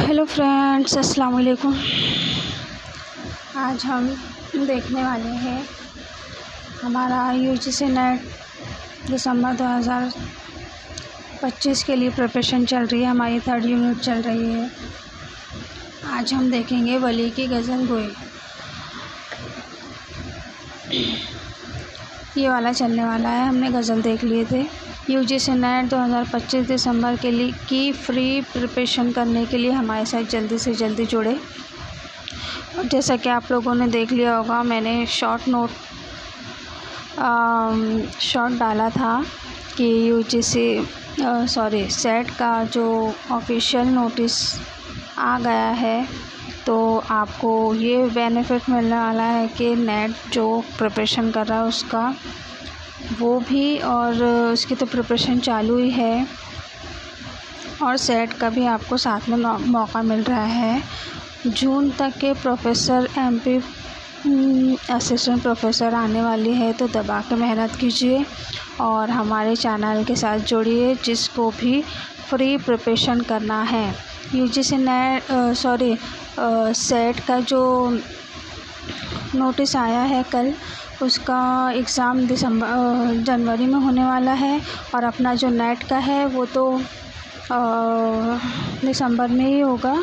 Hello friends, السلام علیکم۔ آج ہم دیکھنے والے ہیں ہمارا UGC نیٹ دسمبر 2025 کے لیے پریپریشن چل رہی ہے، ہماری 3rd یونٹ چل رہی ہے۔ آج ہم دیکھیں گے ولی کی غزل گوئی۔ یہ والا چلنے والا ہے، ہم نے غزل دیکھ لیے تھے۔ UGC نیٹ 2025 دسمبر کے لیے کی فری پریپریشن کرنے کے لیے ہمارے ساتھ جلدی سے جلدی جڑے۔ اور جیسا کہ آپ لوگوں نے دیکھ لیا ہوگا، میں نے شارٹ ڈالا تھا کہ سیٹ کا جو آفیشیل نوٹس آ گیا ہے، تو آپ کو یہ بینیفٹ ملنے والا ہے کہ نیٹ جو پریپریشن کر رہا ہے اس کا وہ بھی، اور اس کی تو پریپریشن چالو ہی ہے، اور سیٹ کا بھی آپ کو ساتھ میں موقع مل رہا ہے۔ جون تک کے پروفیسر MP اسسٹنٹ پروفیسر آنے والی ہے، تو دبا کے محنت کیجیے اور ہمارے چینل کے ساتھ جوڑیے جس کو بھی فری پریپریشن کرنا ہے۔ UGC سیٹ کا جو نوٹس آیا ہے کل، اس کا ایگزام جنوری میں ہونے والا ہے، اور اپنا جو نیٹ کا ہے وہ تو دسمبر میں ہی ہوگا،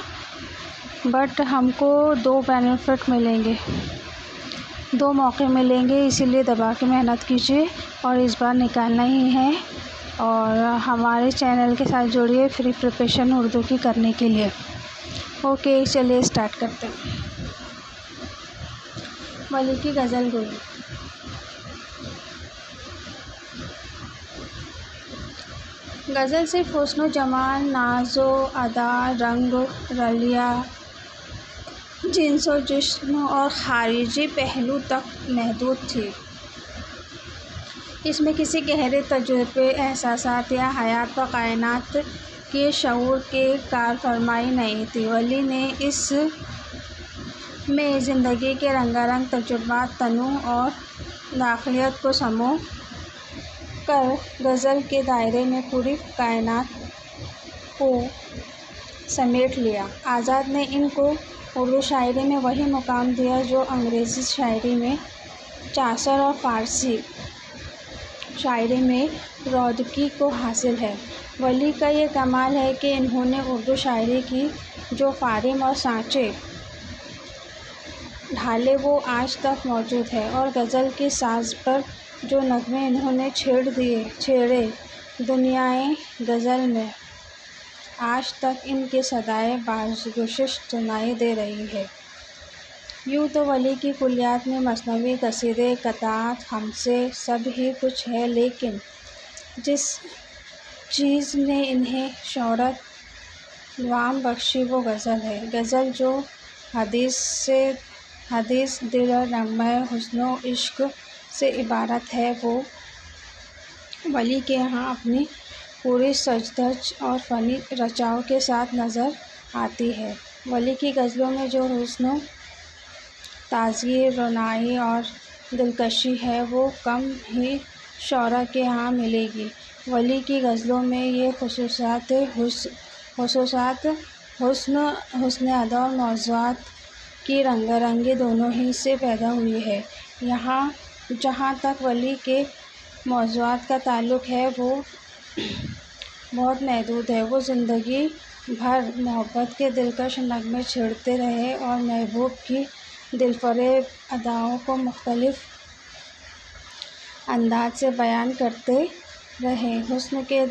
بٹ ہم کو 2 بینیفٹ ملیں گے، 2 موقع ملیں گے، اسی لیے دبا کے محنت کیجیے اور اس بار نکالنا ہی ہے، اور ہمارے چینل کے ساتھ جوڑیے فری پریپریشن اردو کی کرنے کے لیے۔ اوکے، چلیے اسٹارٹ کرتے ہیں۔ ولی کی غزل گوئی۔ غزل صرف حسن و جمال، ناز و ادا، رنگ رلیہ، جنس و جسم اور خارجی پہلو تک محدود تھی۔ اس میں کسی گہرے تجربے، احساسات یا حیات و کائنات کے شعور کی کارفرمائی نہیں تھی۔ ولی نے اس میں زندگی کے رنگا رنگ تجربات، تنوع اور داخلیت کو سمو کر غزل کے دائرے میں پوری کائنات کو سمیٹ لیا۔ آزاد نے ان کو اردو شاعری میں وہی مقام دیا جو انگریزی شاعری میں چاثر اور فارسی شاعری میں رودکی کو حاصل ہے۔ ولی کا یہ کمال ہے کہ انہوں نے اردو شاعری کی جو فارم اور سانچے ڈھالے وہ آج تک موجود ہے، اور غزل کی ساز پر جو نغمے انہوں نے چھیڑے دنیائے غزل میں آج تک ان کی صدائے بازگشت سنائی دے رہی ہے۔ یوں تو ولی کی کلیات میں مثنوی، قصیدے، قطعات، خمسے سب ہی کچھ ہے، لیکن جس چیز نے انہیں شہرت دوام بخشی وہ غزل ہے۔ غزل جو حدیث دل اور نغمہ حسن و عشق سے عبارت ہے، وہ ولی کے یہاں اپنی پوری سجدھج اور فنی رچاؤ کے ساتھ نظر آتی ہے۔ ولی کی غزلوں میں جو حسن و تازگی، رونائی اور دلکشی ہے، وہ کم ہی شعراء کے یہاں ملے گی۔ ولی کی غزلوں میں یہ خصوصیات حسن ادا اور موضوعات کی رنگا رنگی دونوں ہی سے پیدا ہوئی ہے۔ جہاں تک ولی کے موضوعات کا تعلق ہے، وہ بہت محدود ہے۔ وہ زندگی بھر محبت کے دلکش نغمے چھیڑتے رہے اور محبوب کی دلفریب اداؤں کو مختلف انداز سے بیان کرتے رہے۔ حسن کے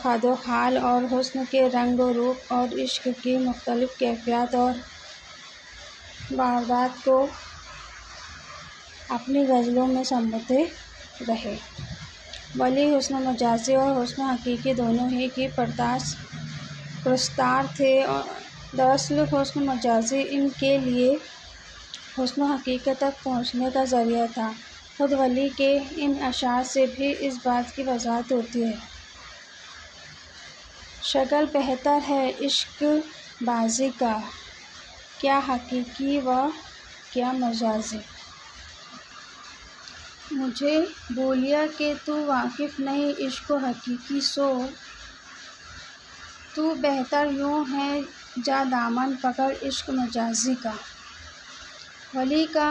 خد و خال اور حسن کے رنگ و روپ اور عشق کی مختلف کیفیات اور بعدات کو اپنی غزلوں میں سموتے رہے۔ ولی حسن مجازی اور حسن حقیقی دونوں ہی کی پرستار تھے۔ دراصل حسن مجازی ان کے لیے حسن حقیقی تک پہنچنے کا ذریعہ تھا۔ خود ولی کے ان اشعار سے بھی اس بات کی وضاحت ہوتی ہے۔ شغل بہتر ہے عشق بازی کا، کیا حقیقی و کیا مجازی۔ مجھے بولیا کہ تو واقف نہیں عشق و حقیقی، سو تو بہتر یوں ہے جا دامن پکڑ عشق مجازی کا۔ ولی کا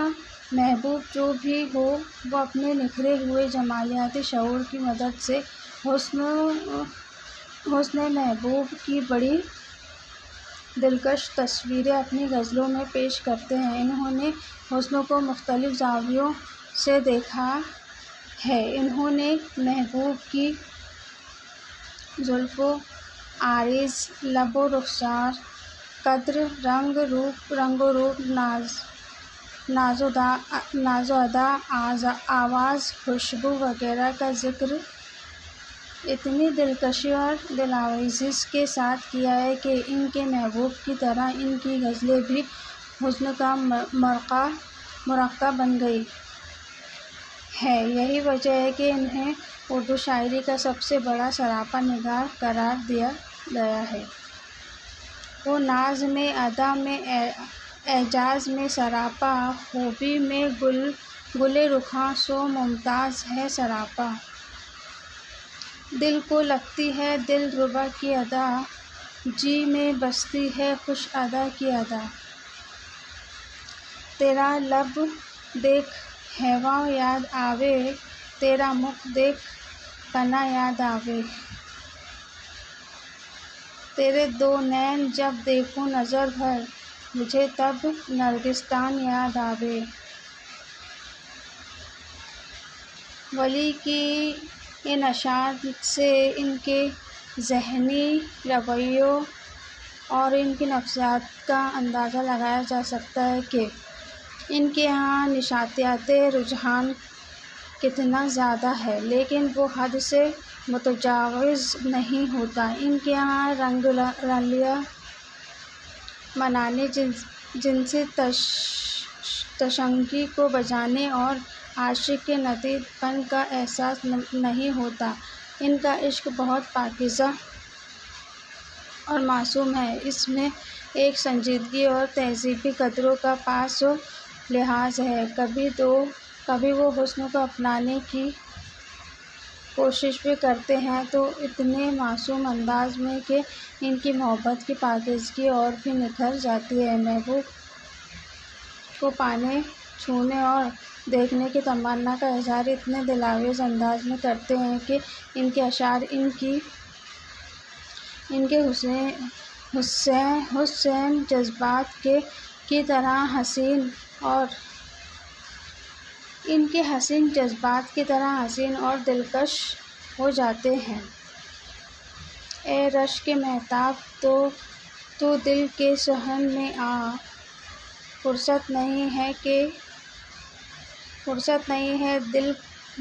محبوب جو بھی ہو وہ اپنے نکھرے ہوئے جمالیاتی شعور کی مدد سے حسن محبوب کی بڑی دلکش تصویریں اپنی غزلوں میں پیش کرتے ہیں۔ انہوں نے حسن کو مختلف زاویوں سے دیکھا ہے۔ انہوں نے محبوب کی زلف و عارض، لب و رخسار، قد، رنگ و روپ، ناز و ادا، آواز، خوشبو وغیرہ کا ذکر اتنی دلکشی اور دلآویزی کے ساتھ کیا ہے کہ ان کے محبوب کی طرح ان کی غزلیں بھی حسن کا مرقع بن گئی ہیں۔ یہی وجہ ہے کہ انہیں اردو شاعری کا سب سے بڑا سراپا نگار قرار دیا گیا ہے۔ وہ ناز میں، ادا میں، اعجاز میں سراپا، خوبی میں گل رخاں سو ممتاز ہے سراپا۔ دل کو لگتی ہے دل ربا کی ادا، جی میں بستی ہے خوش ادا کی ادا۔ تیرا لب دیکھ حیواں یاد آوے، تیرا مکھ دیکھ کنا یاد آوے۔ تیرے دو نین جب دیکھوں نظر بھر، مجھے تب نرگسدان یاد آوے۔ ولی کی ان اشعار سے ان کے ذہنی رویوں اور ان کی نفسیات کا اندازہ لگایا جا سکتا ہے کہ ان کے یہاں نشاطیاتی رجحان کتنا زیادہ ہے، لیکن وہ حد سے متجاوز نہیں ہوتا۔ ان کے یہاں رنگ رلیاں منانے، جنسی تشنگی کو بجانے اور عاشق کے ندید پن کا احساس نہیں ہوتا۔ ان کا عشق بہت پاکیزہ اور معصوم ہے۔ اس میں ایک سنجیدگی اور تہذیبی قدروں کا پاس و لحاظ ہے۔ کبھی وہ حسن کو اپنانے کی کوشش بھی کرتے ہیں تو اتنے معصوم انداز میں کہ ان کی محبت کی پاکیزگی اور بھی نکھر جاتی ہے۔ محبوب کو پانے، چھونے اور دیکھنے کی تمنا کا اظہار اتنے دلآویز انداز میں کرتے ہیں کہ ان کے اشعار ان کے حسین جذبات کی طرح حسین اور دلکش ہو جاتے ہیں۔ اے رشک مہتاب تو دل کے صحن میں آ، فرصت نہیں ہے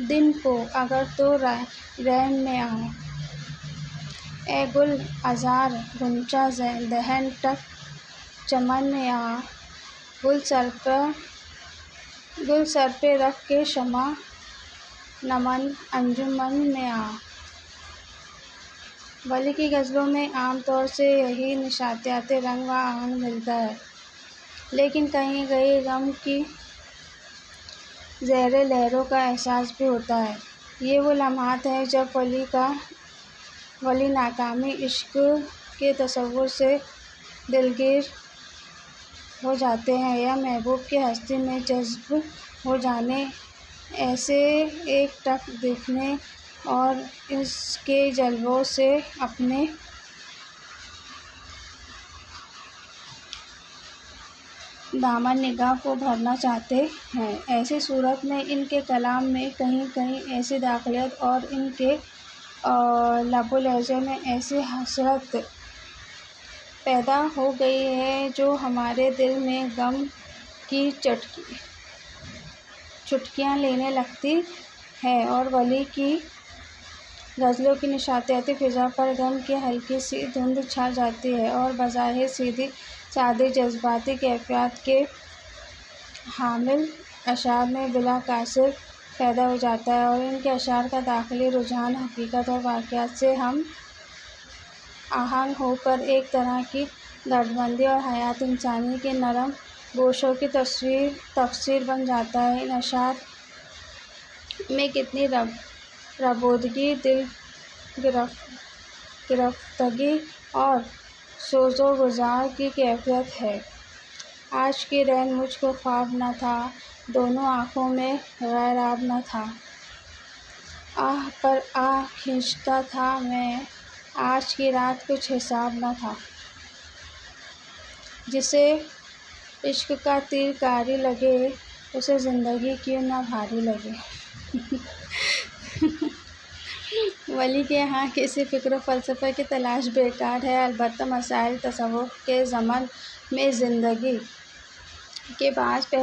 دن کو اگر تو رین میں آ۔ اے گل عذار غنچہ دہن تک چمن میں آ، گل سر پہ رکھ کے شمع نمن انجمن میں آ۔ ولی کی غزلوں میں عام طور سے یہی نشاطیاتی رنگ و آہنگ ملتا ہے، لیکن کہیں کہیں غم کی زیر لہروں کا احساس بھی ہوتا ہے۔ یہ وہ لمحات ہیں جب ولی ناکامِ عشق کے تصور سے دلگیر ہو جاتے ہیں یا محبوب کی ہستی میں جذب ہو جانے، اسے ایک ٹک دیکھنے اور اس کے جلووں سے اپنے دامن نگاہ کو بھرنا چاہتے ہیں۔ ایسی صورت میں ان کے کلام میں کہیں کہیں ایسی داخلیت اور ان کے لب و لہجے میں ایسی حسرت پیدا ہو گئی ہے جو ہمارے دل میں غم کی چٹکیاں لینے لگتی ہے، اور ولی کی غزلوں کی نشاطیاتی فضا پر غم کی ہلکی سی دھند چھا جاتی ہے اور بظاہر سیدھی سادی جذباتی کیفیت کے حامل اشعار میں بلا قصر پیدا ہو جاتا ہے، اور ان کے اشعار کا داخلی رجحان حقیقت اور واقعات سے ہم آہنگ ہو کر ایک طرح کی دردمندی اور حیات انسانی کے نرم گوشوں کی تفسیر بن جاتا ہے۔ ان اشعار میں کتنی ربودگی، دل گرفتگی اور سوز و گذار کی کیفیت ہے۔ آج کی رین مجھ کو خواب نہ تھا، دونوں آنکھوں میں غیر آب نہ تھا۔ آہ پر آہ کھینچتا تھا میں، آج کی رات کچھ حساب نہ تھا۔ جسے عشق کا تیر کاری لگے، اسے زندگی کیوں نہ بھاری لگے۔ ولی کے یہاں کسی فکر و فلسفے کی تلاش بیکار ہے، البتہ مسائل تصوف کے ضمن میں زندگی کے بعض پہلوؤں